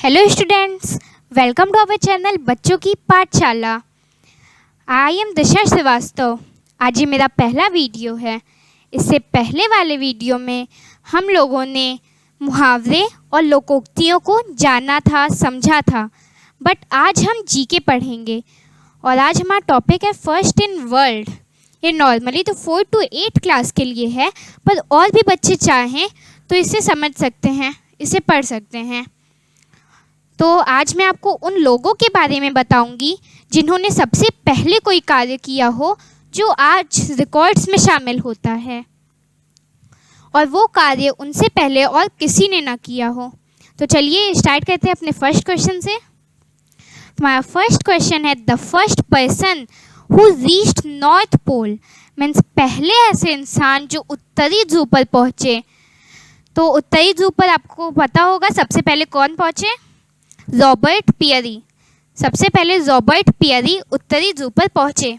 Hello students, welcome to our channel बच्चों की पाठशाला। I am Disha Shrivastava. आज ये मेरा पहला वीडियो है। इससे पहले वाले वीडियो में हम लोगों ने मुहावरे और लोकोक्तियों को जाना था, समझा था, बट आज हम जीके पढ़ेंगे और आज हमारा टॉपिक है फर्स्ट इन वर्ल्ड। ये नॉर्मली तो 4 to 8 क्लास के लिए है, पर और भी बच्चे चाहें तो इसे समझ सकते हैं, इसे पढ़ सकते हैं। तो आज मैं आपको उन लोगों के बारे में बताऊंगी जिन्होंने सबसे पहले कोई कार्य किया हो जो आज रिकॉर्ड्स में शामिल होता है, और वो कार्य उनसे पहले और किसी ने ना किया हो। तो चलिए स्टार्ट करते हैं अपने फर्स्ट क्वेश्चन से। हमारा फर्स्ट क्वेश्चन है, the first person who reached North Pole means पहले ऐसे इंसान जो उत्तरी ध्रुव पर पहुँचे। तो उत्तरी ध्रुव पर आपको पता होगा सबसे पहले कौन पहुँचे? Robert Peary. सबसे पहले रॉबर्ट पियरी उत्तरी ध्रुव पर पहुँचे।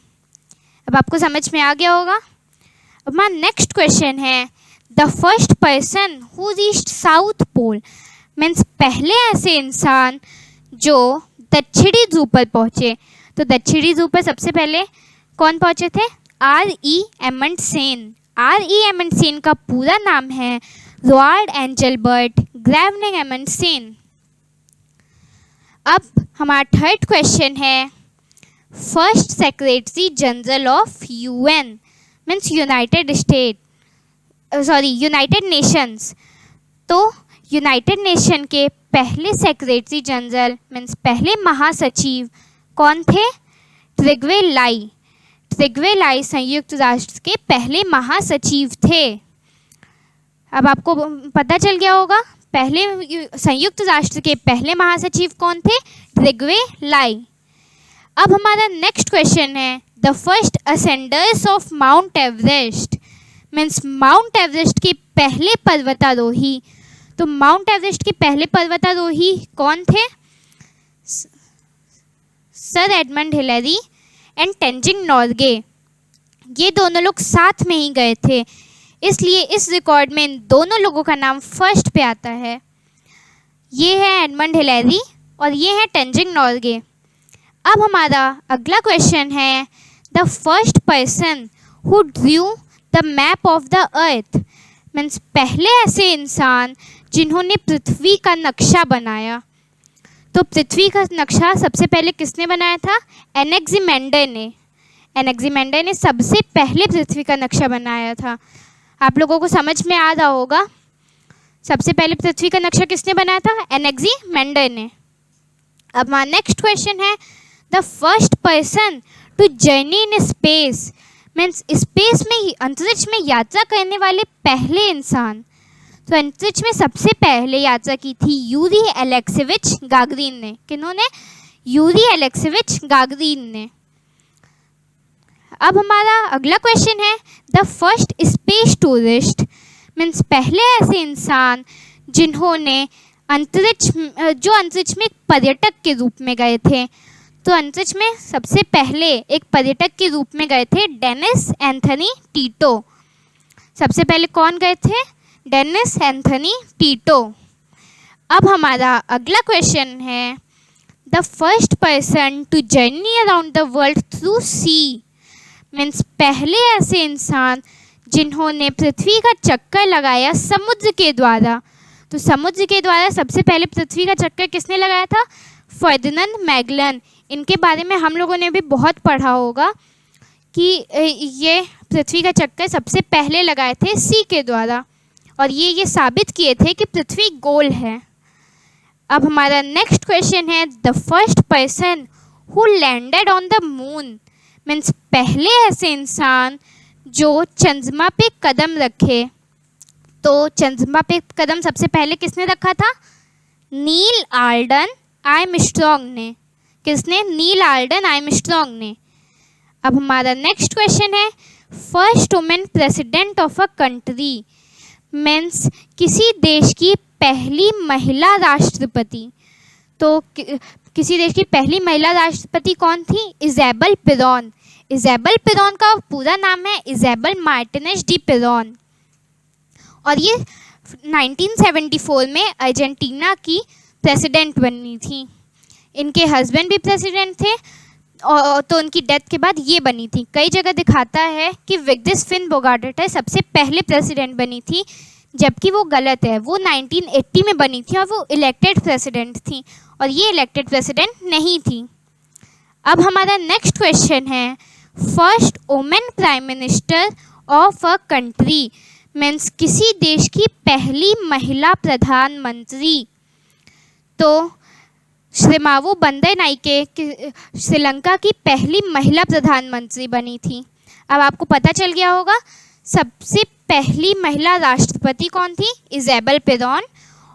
अब आपको समझ में आ गया होगा। अब हमारा नेक्स्ट क्वेश्चन है, the first person who reached South Pole means पहले ऐसे इंसान जो दक्षिणी ध्रुव पर पहुँचे। तो दक्षिणी ध्रुव पर सबसे पहले कौन पहुँचे थे? R.E. Aemond Sen. R.E. Aemond Sen का पूरा नाम है रॉल्ड एंजलबर्ट ग्रेवलिंग एमंड सेन। अब हमारा थर्ड क्वेश्चन है, first secretary general of UN means United Nations. तो यूनाइटेड नेशन के पहले सेक्रेटरी जनरल मीन्स पहले महासचिव कौन थे? त्रिग्वे लाई। त्रिग्वे लाई संयुक्त राष्ट्र के पहले महासचिव थे। अब आपको पता चल गया होगा पहले संयुक्त राष्ट्र के पहले महासचिव कौन थे? त्रिग्वे लाई। अब हमारा नेक्स्ट क्वेश्चन है, the first ascenders of Mount Everest means Mount Everest के पहले पर्वतारोही। तो माउंट एवरेस्ट के पहले पर्वतारोही कौन थे? Sir Edmund Hillary and Tenzing Norgay. ये दोनों लोग साथ में ही गए थे, इसलिए इस रिकॉर्ड में इन दोनों लोगों का नाम फर्स्ट पे आता है। ये है एडमंड हिलेरी और ये है तेंजिंग नोर्गे। अब हमारा अगला क्वेश्चन है, the first person who Drew the map of the earth means पहले ऐसे इंसान जिन्होंने पृथ्वी का नक्शा बनाया। तो पृथ्वी का नक्शा सबसे पहले किसने बनाया था? एनेक्सिमेंडर ने। एनेक्सिमेंडर ने सबसे पहले पृथ्वी का नक्शा बनाया था। आप लोगों को समझ में आ रहा होगा सबसे पहले पृथ्वी का नक्शा किसने बनाया था? एनेक्सिमेंडर ने। अब हमारा नेक्स्ट क्वेश्चन है, the first person to journey in space means space में अंतरिक्ष में यात्रा करने वाले पहले इंसान। तो अंतरिक्ष में सबसे पहले यात्रा की थी यूरी एलेक्सीविच गागरिन ने। किन्होंने? यूरी एलेक्सीविच गागरिन ने। अब हमारा अगला क्वेश्चन है, the first space tourist means पहले ऐसे इंसान जिन्होंने अंतरिक्ष में एक पर्यटक के रूप में गए थे। तो अंतरिक्ष में सबसे पहले एक पर्यटक के रूप में गए थे डेनिस एंथनी टीटो। सबसे पहले कौन गए थे? Dennis Anthony Tito. अब हमारा अगला क्वेश्चन है, the first person to journey around the world through sea means पहले ऐसे इंसान जिन्होंने पृथ्वी का चक्कर लगाया समुद्र के द्वारा। तो समुद्र के द्वारा सबसे पहले पृथ्वी का चक्कर किसने लगाया था? Ferdinand Magellan. इनके बारे में हम लोगों ने भी बहुत पढ़ा होगा कि ये पृथ्वी का चक्कर सबसे पहले लगाए थे सी के द्वारा, और ये साबित किए थे कि पृथ्वी गोल है। अब हमारा नेक्स्ट क्वेश्चन है, the first person who landed on the moon means पहले ऐसे इंसान जो चंद्रमा पे कदम रखे। तो चंद्रमा पे कदम सबसे पहले किसने रखा था? नील आर्मस्ट्रॉन्ग आर्मस्ट्रॉन्ग ने। किसने? नील आर्मस्ट्रॉन्ग आर्मस्ट्रॉन्ग ने। अब हमारा नेक्स्ट क्वेश्चन है, first women president of a country means किसी देश की पहली महिला राष्ट्रपति। तो किसी देश की पहली महिला राष्ट्रपति कौन थी? इज़ाबेल पेरोन। इज़ाबेल पेरोन का पूरा नाम है इज़ाबेल मार्टिनेज डी पेरोन, और ये 1974 में अर्जेंटीना की प्रेसिडेंट बनी थी। इनके हस्बैंड भी प्रेसिडेंट थे और तो उनकी डेथ के बाद ये बनी थी। कई जगह दिखाता है कि विग्दिस फिन बोगार्ट सबसे पहले प्रेसिडेंट बनी थी, जबकि वो गलत है। वो 1980 में बनी थी और वो इलेक्टेड प्रेसिडेंट थी और ये इलेक्टेड प्रेसिडेंट नहीं थी। अब हमारा नेक्स्ट क्वेश्चन है, first women prime minister of a country, means किसी देश की पहली महिला प्रधानमंत्री। तो श्रीमावो बंदर नाइके श्रीलंका की पहली महिला प्रधानमंत्री बनी थी। अब आपको पता चल गया होगा सबसे पहली महिला राष्ट्रपति कौन थी, इज़ाबेल पेरोन,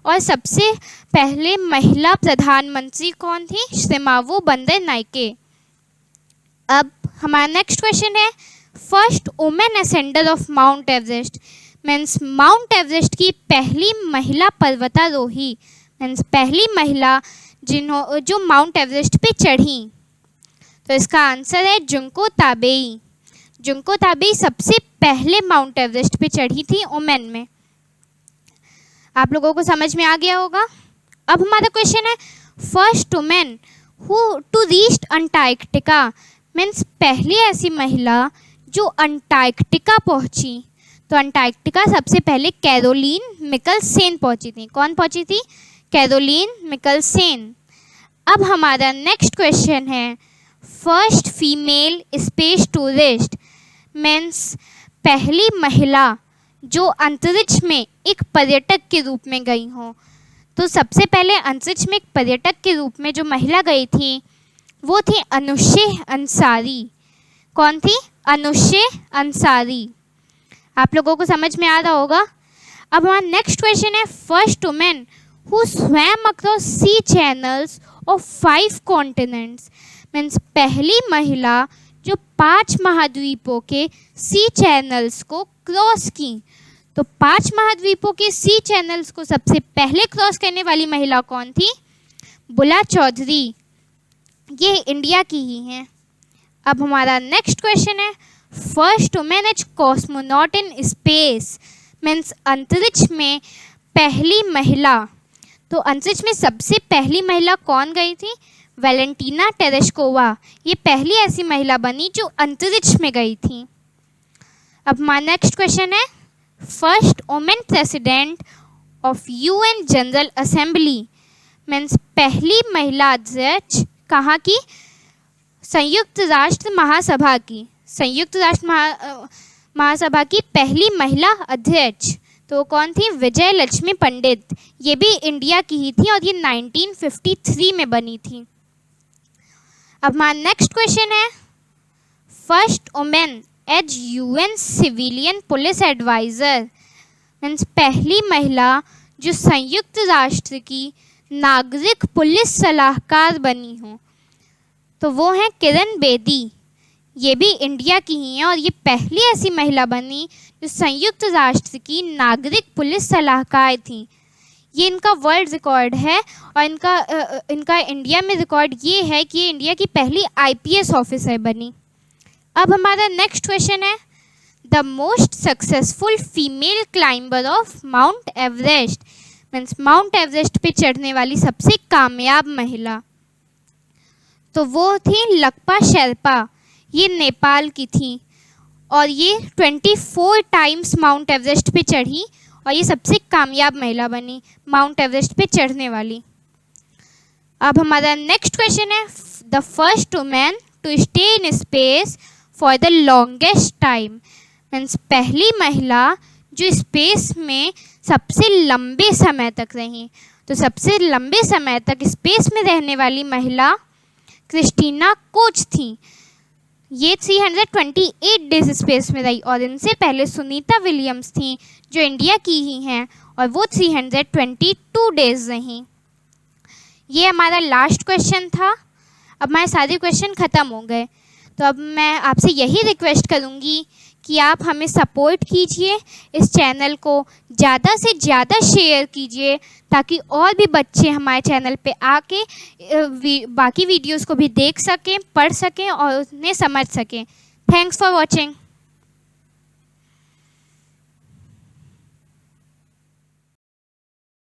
और सबसे पहले महिला प्रधानमंत्री कौन थी, श्रीमावो बंदर नाइके। अब हमारा नेक्स्ट क्वेश्चन है, first women ascender of Mount Everest, means Mount Everest की पहली महिला पर्वतारोही, मीन्स पहली महिला जो माउंट एवरेस्ट पे चढ़ी। तो इसका आंसर है जुंको ताबेई। जुंको ताबेई सबसे पहले माउंट एवरेस्ट पे चढ़ी थी वुमेन में। आप लोगों को समझ में आ गया होगा। अब हमारा क्वेश्चन है, first women who to reach Antarctica, means पहली ऐसी महिला जो अंटार्कटिका पहुंची। तो अंटार्कटिका सबसे पहले कैरोलीन मिकलसेन पहुंची थी। कौन पहुंची थी, कैरोलीन मिकलसेन। अब हमारा नेक्स्ट क्वेश्चन है, first female space tourist, means पहली महिला जो अंतरिक्ष में एक पर्यटक के रूप में गई हो। तो सबसे पहले अंतरिक्ष में एक पर्यटक के रूप में जो महिला गई थी वो थी अनुशे अंसारी। कौन थी, अनुशे अंसारी। आप लोगों को समझ में आ रहा होगा। अब हमारा नेक्स्ट क्वेश्चन है, first women who swam across sea channels of 5 continents, means पहली महिला जो 5 महाद्वीपों के सी चैनल्स को क्रॉस की। तो 5 महाद्वीपों के सी चैनल्स को सबसे पहले क्रॉस करने वाली महिला कौन थी, बुला चौधरी। ये इंडिया की ही हैं। अब हमारा नेक्स्ट क्वेश्चन है, first women as cosmonaut in space, means अंतरिक्ष में पहली महिला। तो अंतरिक्ष में सबसे पहली महिला कौन गई थी, वैलेंटीना टेरेस्कोवा। ये पहली ऐसी महिला बनी जो अंतरिक्ष में गई थी। अब हमारा नेक्स्ट क्वेश्चन है, first women president of UN general assembly, means पहली महिला अध्यक्ष कहाँ की, संयुक्त राष्ट्र महासभा की। संयुक्त राष्ट्र महासभा की पहली महिला अध्यक्ष तो कौन थी, विजय लक्ष्मी पंडित। ये भी इंडिया की ही थी और ये 1953 में बनी थी। अब हमारा नेक्स्ट क्वेश्चन है, first women as UN civilian police adviser, means पहली महिला जो संयुक्त राष्ट्र की नागरिक पुलिस सलाहकार बनी हो। तो वो हैं किरण बेदी। ये भी इंडिया की ही हैं और ये पहली ऐसी महिला बनी जो संयुक्त राष्ट्र की नागरिक पुलिस सलाहकार थी। ये इनका वर्ल्ड रिकॉर्ड है और इनका इंडिया में रिकॉर्ड ये है कि ये इंडिया की पहली आईपीएस ऑफिसर बनी। अब हमारा नेक्स्ट क्वेश्चन है, the most successful female climber of Mount Everest, means Mount Everest पे चढ़ने वाली सबसे कामयाब महिला। तो वो थी लक्पा शेरपा। ये नेपाल की थी और ये 24 टाइम्स माउंट एवरेस्ट पे चढ़ी और ये सबसे कामयाब महिला बनी माउंट एवरेस्ट पे चढ़ने वाली। अब हमारा नेक्स्ट क्वेश्चन है, the first women to stay in space for the longest time, means पहली महिला जो स्पेस में सबसे लंबे समय तक रही। तो सबसे लंबे समय तक स्पेस में रहने वाली महिला क्रिस्टीना कोच थी। ये 328 डेज स्पेस में रही और इनसे पहले सुनीता विलियम्स थी जो इंडिया की ही हैं और वो 322 डेज रहीं। ये हमारा लास्ट क्वेश्चन था। अब हमारे सारे क्वेश्चन ख़त्म हो गए। तो अब मैं आपसे यही रिक्वेस्ट करूँगी कि आप हमें सपोर्ट कीजिए, इस चैनल को ज़्यादा से ज़्यादा शेयर कीजिए ताकि और भी बच्चे हमारे चैनल पे आके बाकी वीडियोस को भी देख सकें, पढ़ सकें और उन्हें समझ सकें। Thanks for watching.